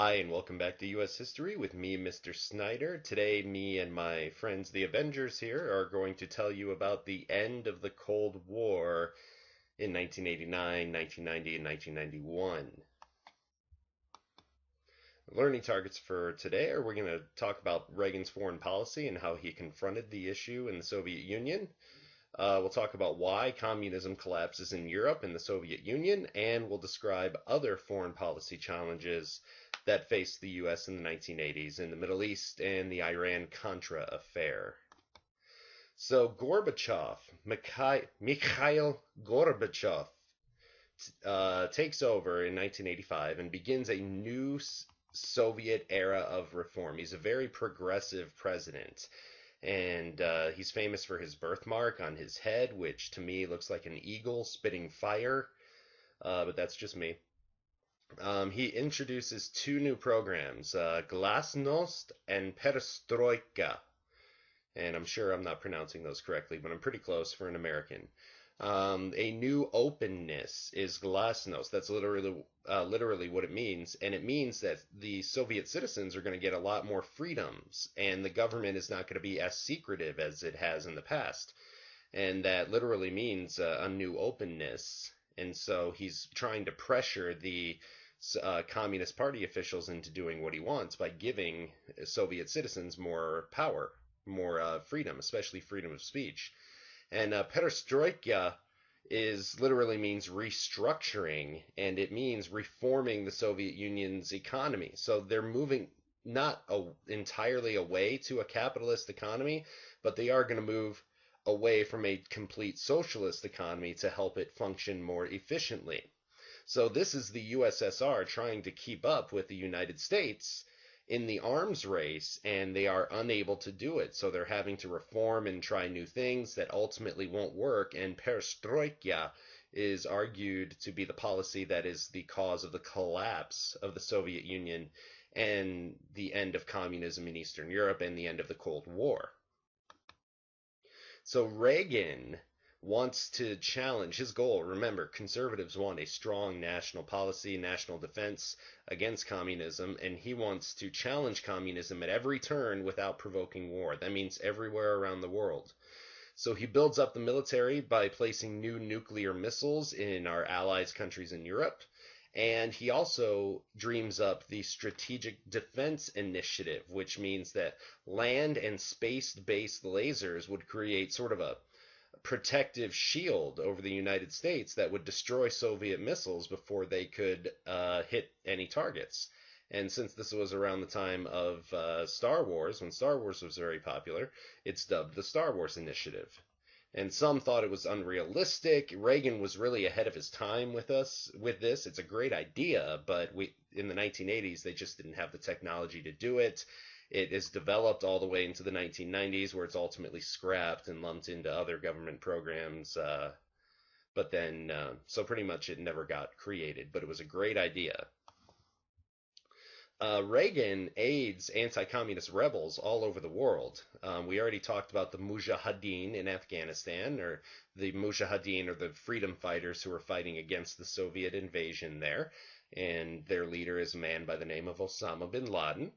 Hi, and welcome back to U.S. History with me, Mr. Snyder. Today, me and my friends, the Avengers here, are going to tell you about the end of the Cold War in 1989, 1990, and 1991. Learning targets for today are we're going to talk about Reagan's foreign policy and how he confronted the issue in the Soviet Union. We'll talk about why communism collapses in Europe and the Soviet Union, and we'll describe other foreign policy challenges that faced the U.S. in the 1980s in the Middle East and the Iran-Contra Affair. So Gorbachev, Mikhail Gorbachev, takes over in 1985 and begins a new Soviet era of reform. He's a very progressive president. And he's famous for his birthmark on his head, which to me looks like an eagle spitting fire, but that's just me. He introduces two new programs, Glasnost and Perestroika. And I'm sure I'm not pronouncing those correctly, but I'm pretty close for an American. A new openness is glasnost. That's literally what it means, and it means that the Soviet citizens are going to get a lot more freedoms, and the government is not going to be as secretive as it has in the past. And that literally means a new openness. And so he's trying to pressure the Communist Party officials into doing what he wants by giving Soviet citizens more power, more freedom, especially freedom of speech. And perestroika is literally means restructuring, and it means reforming the Soviet Union's economy. So they're moving not entirely away to a capitalist economy, but they are going to move away from a complete socialist economy to help it function more efficiently. So this is the USSR trying to keep up with the United States in the arms race, and they are unable to do it. So they're having to reform and try new things that ultimately won't work. And perestroika is argued to be the policy that is the cause of the collapse of the Soviet Union and the end of communism in Eastern Europe and the end of the Cold War. So Reagan wants to challenge his goal. Remember, conservatives want a strong national policy, national defense against communism, and he wants to challenge communism at every turn without provoking war. That means everywhere around the world. So he builds up the military by placing new nuclear missiles in our allies' countries in Europe. And he also dreams up the Strategic Defense Initiative, which means that land and space-based lasers would create sort of a protective shield over the United States that would destroy Soviet missiles before they could hit any targets. And since this was around the time of Star Wars, when Star Wars was very popular, it's dubbed the Star Wars Initiative. And some thought it was unrealistic. Reagan was really ahead of his time with this. It's a great idea, but in the 1980s they just didn't have the technology to do it. It is developed all the way into the 1990s, where it's ultimately scrapped and lumped into other government programs. But then, so pretty much it never got created, but it was a great idea. Reagan aids anti-communist rebels all over the world. We already talked about the Mujahideen in Afghanistan, or the Mujahideen are the freedom fighters who were fighting against the Soviet invasion there, and their leader is a man by the name of Osama bin Laden.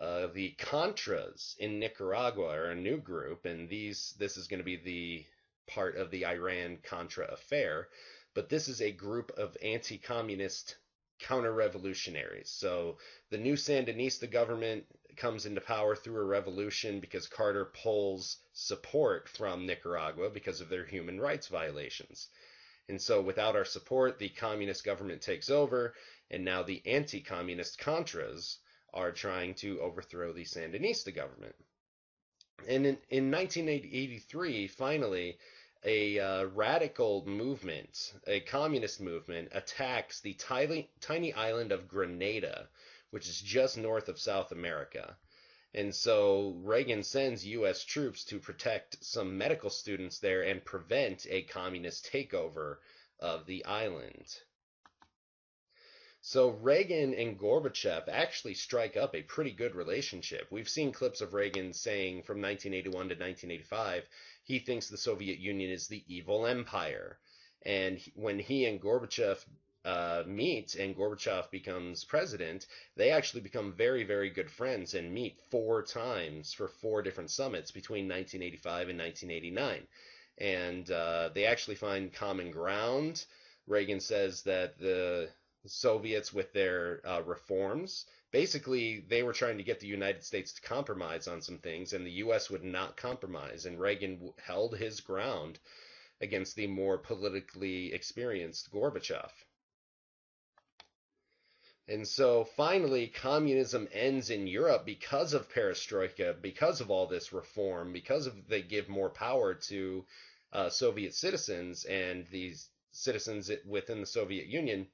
The Contras in Nicaragua are a new group, and this is going to be the part of the Iran-Contra Affair, but this is a group of anti-communist counter-revolutionaries. So the new Sandinista government comes into power through a revolution because Carter pulls support from Nicaragua because of their human rights violations. And so without our support, the communist government takes over, and now the anti-communist Contras are trying to overthrow the Sandinista government. And in 1983, finally, a radical movement, a communist movement, attacks the tiny island of Grenada, which is just north of South America. And so Reagan sends U.S. troops to protect some medical students there and prevent a communist takeover of the island. So Reagan and Gorbachev actually strike up a pretty good relationship. We've seen clips of Reagan saying from 1981 to 1985, he thinks the Soviet Union is the evil empire. And when he and Gorbachev meet and Gorbachev becomes president, they actually become very, very good friends and meet 4 times for 4 different summits between 1985 and 1989. And they actually find common ground. Reagan says that the Soviets, with their reforms, basically they were trying to get the United States to compromise on some things, and the U.S. would not compromise. And Reagan held his ground against the more politically experienced Gorbachev. And so finally, communism ends in Europe because of perestroika, because of all this reform, because of they give more power to Soviet citizens and these citizens within the Soviet Union.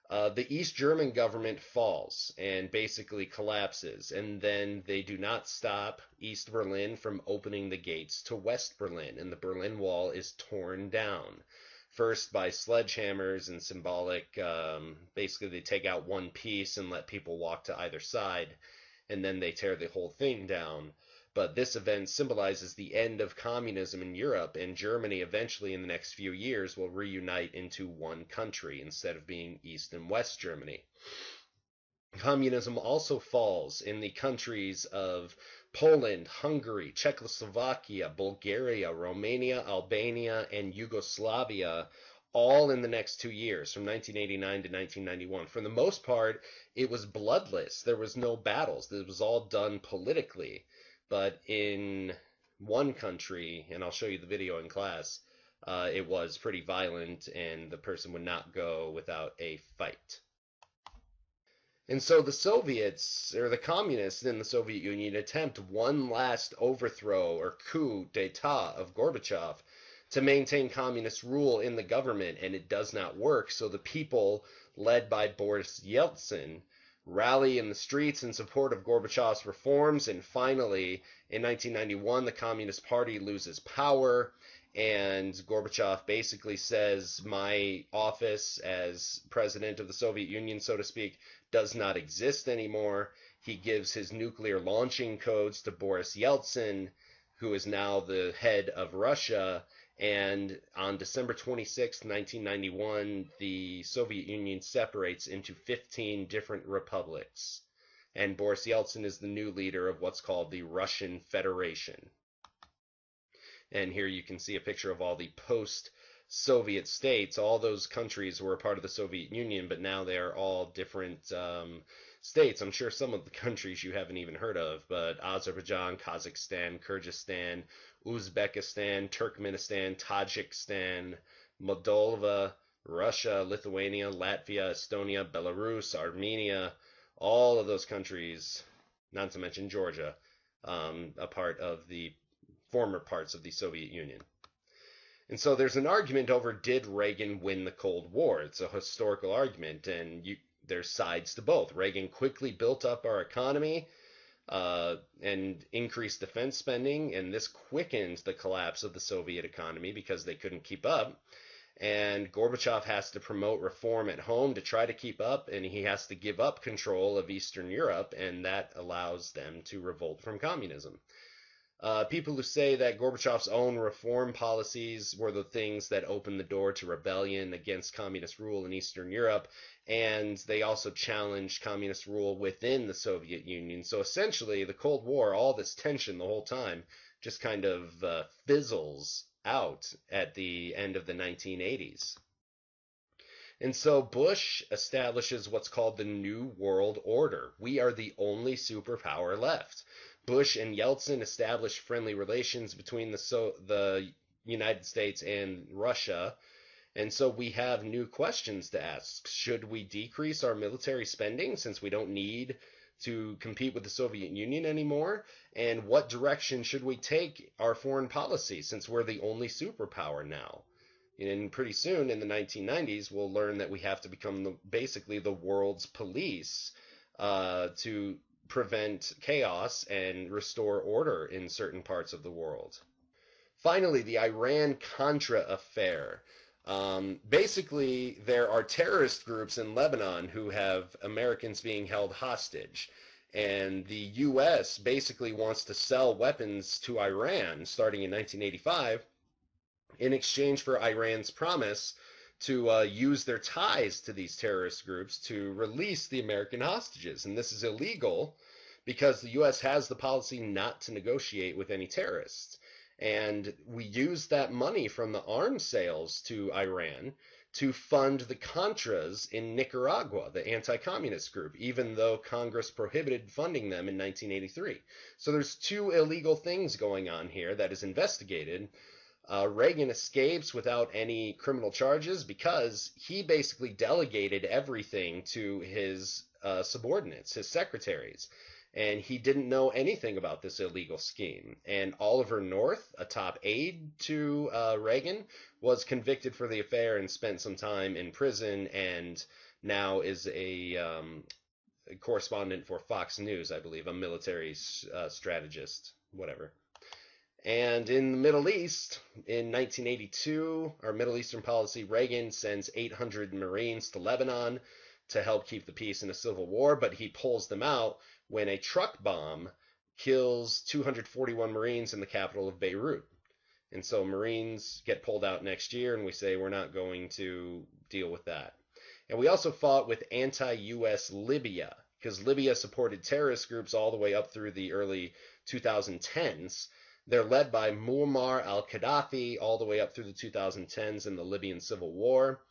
The East German government falls and basically collapses, and then they do not stop East Berlin from opening the gates to West Berlin, and the Berlin Wall is torn down. First by sledgehammers and symbolic, basically they take out one piece and let people walk to either side, and then they tear the whole thing down. But this event symbolizes the end of communism in Europe, and Germany eventually in the next few years will reunite into one country instead of being East and West Germany. Communism also falls in the countries of Poland, Hungary, Czechoslovakia, Bulgaria, Romania, Albania, and Yugoslavia, all in the next 2 years, from 1989 to 1991. For the most part, it was bloodless. There was no battles. It was all done politically. But in one country, and I'll show you the video in class, it was pretty violent, and the person would not go without a fight. And so the Soviets, or the communists in the Soviet Union, attempt one last overthrow or coup d'etat of Gorbachev to maintain communist rule in the government, and it does not work. So the people, led by Boris Yeltsin, rally in the streets in support of Gorbachev's reforms, and finally, in 1991, the Communist Party loses power, and Gorbachev basically says, my office as president of the Soviet Union, so to speak, does not exist anymore. He gives his nuclear launching codes to Boris Yeltsin, who is now the head of Russia, and on December 26, 1991, the Soviet Union separates into 15 different republics, and Boris Yeltsin is the new leader of what's called the Russian Federation. And here you can see a picture of all the post-Soviet states. All those countries were a part of the Soviet Union, but now they are all different states. I'm sure some of the countries you haven't even heard of, but Azerbaijan, Kazakhstan, Kyrgyzstan, Uzbekistan, Turkmenistan, Tajikistan, Moldova, Russia, Lithuania, Latvia, Estonia, Belarus, Armenia, all of those countries, not to mention Georgia, a part of the former parts of the Soviet Union. And so there's an argument over, did Reagan win the Cold War? It's a historical argument, and there's sides to both. Reagan quickly built up our economy and increased defense spending, and this quickened the collapse of the Soviet economy because they couldn't keep up. And Gorbachev has to promote reform at home to try to keep up, and he has to give up control of Eastern Europe, and that allows them to revolt from communism. People who say that Gorbachev's own reform policies were the things that opened the door to rebellion against communist rule in Eastern Europe, and they also challenged communist rule within the Soviet Union. So essentially, the Cold War, all this tension the whole time, just kind of fizzles out at the end of the 1980s. And so Bush establishes what's called the New World Order. We are the only superpower left. Bush and Yeltsin established friendly relations between the United States and Russia. And so we have new questions to ask. Should we decrease our military spending since we don't need to compete with the Soviet Union anymore? And what direction should we take our foreign policy since we're the only superpower now? And pretty soon in the 1990s, we'll learn that we have to become basically the world's police to prevent chaos and restore order in certain parts of the world. Finally, the Iran-Contra Affair. Basically, there are terrorist groups in Lebanon who have Americans being held hostage. And the U.S. basically wants to sell weapons to Iran starting in 1985 in exchange for Iran's promise to use their ties to these terrorist groups to release the American hostages. And this is illegal because the U.S. has the policy not to negotiate with any terrorists. And we used that money from the arms sales to Iran to fund the Contras in Nicaragua, the anti-communist group, even though Congress prohibited funding them in 1983. So there's two illegal things going on here that is investigated. Reagan escapes without any criminal charges because he basically delegated everything to his subordinates, his secretaries. And he didn't know anything about this illegal scheme. And Oliver North, a top aide to Reagan, was convicted for the affair and spent some time in prison and now is a correspondent for Fox News, I believe, a military strategist, whatever. And in the Middle East, in 1982, our Middle Eastern policy, Reagan sends 800 Marines to Lebanon to help keep the peace in a civil war, but he pulls them out when a truck bomb kills 241 Marines in the capital of Beirut. And so Marines get pulled out next year, and we say we're not going to deal with that. And we also fought with anti-U.S. Libya, because Libya supported terrorist groups all the way up through the early 2010s. They're led by Muammar al-Gaddafi all the way up through the 2010s in the Libyan civil war.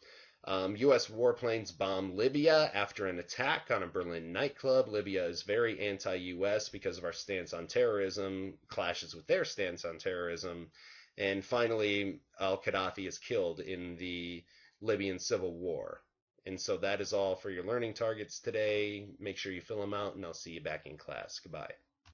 U.S. warplanes bomb Libya after an attack on a Berlin nightclub. Libya is very anti-U.S. because of our stance on terrorism, clashes with their stance on terrorism. And finally, al-Gaddafi is killed in the Libyan civil war. And so that is all for your learning targets today. Make sure you fill them out, and I'll see you back in class. Goodbye.